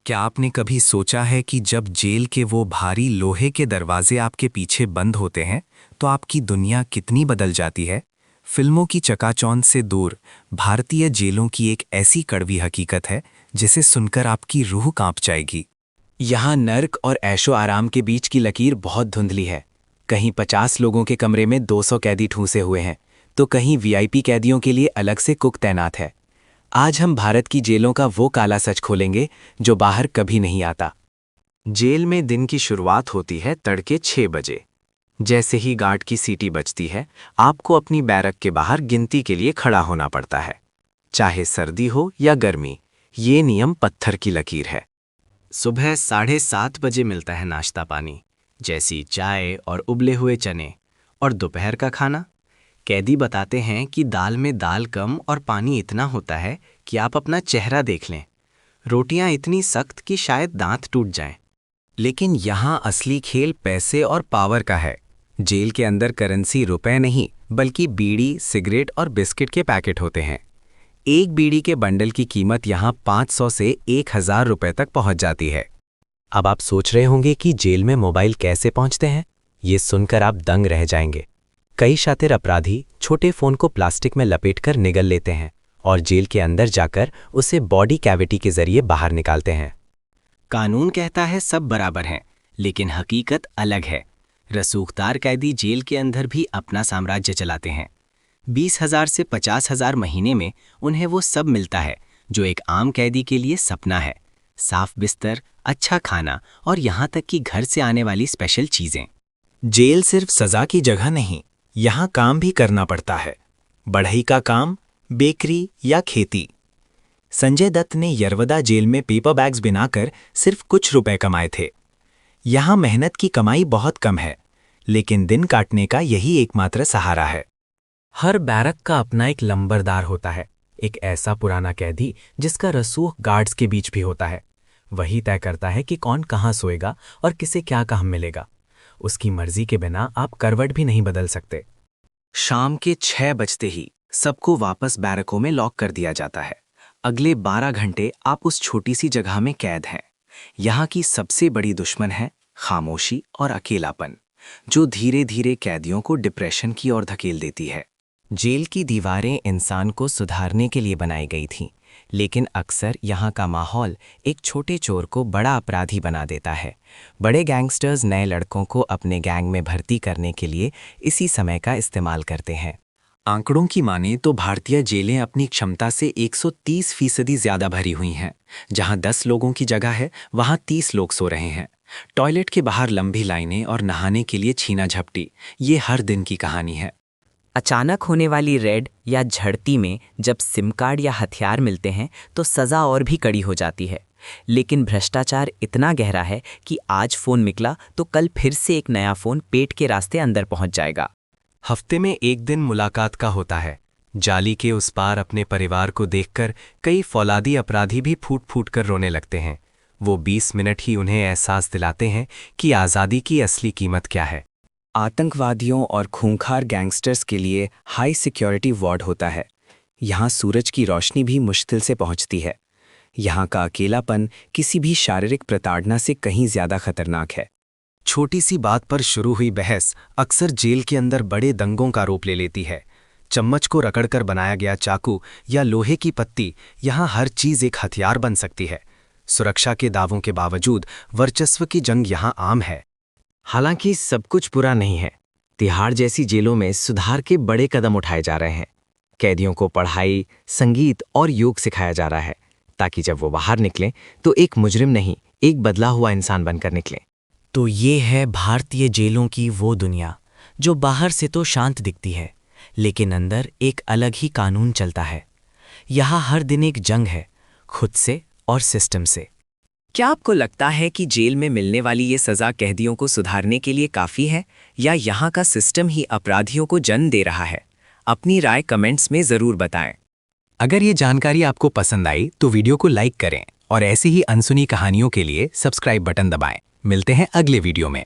क्या आपने कभी सोचा है कि जब जेल के वो भारी लोहे के दरवाजे आपके पीछे बंद होते हैं तो आपकी दुनिया कितनी बदल जाती है? फिल्मों की चकाचौंध से दूर भारतीय जेलों की एक ऐसी कड़वी हकीकत है जिसे सुनकर आपकी रूह कांप जाएगी। यहाँ नर्क और ऐशो आराम के बीच की लकीर बहुत धुंधली है। कहीं 50 लोगों के कमरे में 200 कैदी ठूंसे हुए हैं, तो कहीं वीआईपी कैदियों के लिए अलग से कुक तैनात है। आज हम भारत की जेलों का वो काला सच खोलेंगे जो बाहर कभी नहीं आता। जेल में दिन की शुरुआत होती है तड़के 6 बजे। जैसे ही गार्ड की सीटी बजती है, आपको अपनी बैरक के बाहर गिनती के लिए खड़ा होना पड़ता है। चाहे सर्दी हो या गर्मी, ये नियम पत्थर की लकीर है। सुबह 7:30 बजे मिलता है नाश्ता पानी, जैसी चाय और उबले हुए चने। और दोपहर का खाना, कैदी बताते हैं कि दाल में दाल कम और पानी इतना होता है कि आप अपना चेहरा देख लें। रोटियां इतनी सख्त कि शायद दांत टूट जाएं। लेकिन यहाँ असली खेल पैसे और पावर का है। जेल के अंदर करेंसी रुपए नहीं, बल्कि बीड़ी, सिगरेट और बिस्किट के पैकेट होते हैं। एक बीड़ी के बंडल की कीमत यहाँ 500 से 1000 रुपए तक पहुंच जाती है। अब आप सोच रहे होंगे कि जेल में मोबाइल कैसे पहुंचते हैं? ये सुनकर आप दंग रह जाएंगे। कई शातिर अपराधी छोटे फोन को प्लास्टिक में लपेटकर निगल लेते हैं और जेल के अंदर जाकर उसे बॉडी कैविटी के जरिए बाहर निकालते हैं। कानून कहता है सब बराबर हैं, लेकिन हकीकत अलग है। रसूखदार कैदी जेल के अंदर भी अपना साम्राज्य चलाते हैं। 20,000 से 50,000 महीने में उन्हें वो सब मिलता है जो एक आम कैदी के लिए सपना है। साफ बिस्तर, अच्छा खाना और यहाँ तक कि घर से आने वाली स्पेशल चीजें। जेल सिर्फ सजा की जगह नहीं, यहाँ काम भी करना पड़ता है। बढ़ई का काम, बेकरी या खेती। संजय दत्त ने यरवदा जेल में पेपर बैग्स बनाकर सिर्फ कुछ रुपए कमाए थे। यहाँ मेहनत की कमाई बहुत कम है, लेकिन दिन काटने का यही एकमात्र सहारा है। हर बैरक का अपना एक लंबरदार होता है, एक ऐसा पुराना कैदी जिसका रसूख गार्ड्स के बीच भी होता है। वही तय करता है कि कौन कहाँ सोएगा और किसे क्या काम मिलेगा। उसकी मर्जी के बिना आप करवट भी नहीं बदल सकते। शाम के 6 बजते ही सबको वापस बैरकों में लॉक कर दिया जाता है। अगले 12 घंटे आप उस छोटी सी जगह में कैद हैं। यहाँ की सबसे बड़ी दुश्मन है खामोशी और अकेलापन, जो धीरे धीरे कैदियों को डिप्रेशन की ओर धकेल देती है। जेल की दीवारें इंसान को सुधारने के लिए बनाई गई थीं, लेकिन अक्सर यहाँ का माहौल एक छोटे चोर को बड़ा अपराधी बना देता है। बड़े गैंगस्टर्स नए लड़कों को अपने गैंग में भर्ती करने के लिए इसी समय का इस्तेमाल करते हैं। आंकड़ों की माने तो भारतीय जेलें अपनी क्षमता से 130% ज्यादा भरी हुई हैं। जहां 10 लोगों की जगह है, वहां 30 लोग सो रहे हैं। टॉयलेट के बाहर लंबी लाइनें और नहाने के लिए छीना झपटी, ये हर दिन की कहानी है। अचानक होने वाली रेड या झड़ती में जब सिम कार्ड या हथियार मिलते हैं तो सज़ा और भी कड़ी हो जाती है। लेकिन भ्रष्टाचार इतना गहरा है कि आज फ़ोन निकला तो कल फिर से एक नया फ़ोन पेट के रास्ते अंदर पहुंच जाएगा। हफ्ते में एक दिन मुलाकात का होता है। जाली के उस पार अपने परिवार को देखकर कई फौलादी अपराधी भी फूट फूट कर रोने लगते हैं। वो 20 मिनट ही उन्हें एहसास दिलाते हैं कि आज़ादी की असली कीमत क्या है। आतंकवादियों और खूंखार गैंगस्टर्स के लिए हाई सिक्योरिटी वार्ड होता है। यहाँ सूरज की रोशनी भी मुश्किल से पहुँचती है। यहाँ का अकेलापन किसी भी शारीरिक प्रताड़ना से कहीं ज्यादा खतरनाक है। छोटी सी बात पर शुरू हुई बहस अक्सर जेल के अंदर बड़े दंगों का रूप ले लेती है। चम्मच को रगड़कर बनाया गया चाकू या लोहे की पत्ती, यहाँ हर चीज एक हथियार बन सकती है। सुरक्षा के दावों के बावजूद वर्चस्व की जंग यहाँ आम है। हालांकि सब कुछ बुरा नहीं है। तिहाड़ जैसी जेलों में सुधार के बड़े कदम उठाए जा रहे हैं। कैदियों को पढ़ाई, संगीत और योग सिखाया जा रहा है, ताकि जब वो बाहर निकलें तो एक मुजरिम नहीं, एक बदला हुआ इंसान बनकर निकलें। तो ये है भारतीय जेलों की वो दुनिया जो बाहर से तो शांत दिखती है, लेकिन अंदर एक अलग ही कानून चलता है। यहाँ हर दिन एक जंग है, खुद से और सिस्टम से। क्या आपको लगता है कि जेल में मिलने वाली ये सज़ा कैदियों को सुधारने के लिए काफ़ी है, या यहाँ का सिस्टम ही अपराधियों को जन्म दे रहा है? अपनी राय कमेंट्स में ज़रूर बताएं। अगर ये जानकारी आपको पसंद आई तो वीडियो को लाइक करें और ऐसी ही अनसुनी कहानियों के लिए सब्सक्राइब बटन दबाएं। मिलते हैं अगले वीडियो में।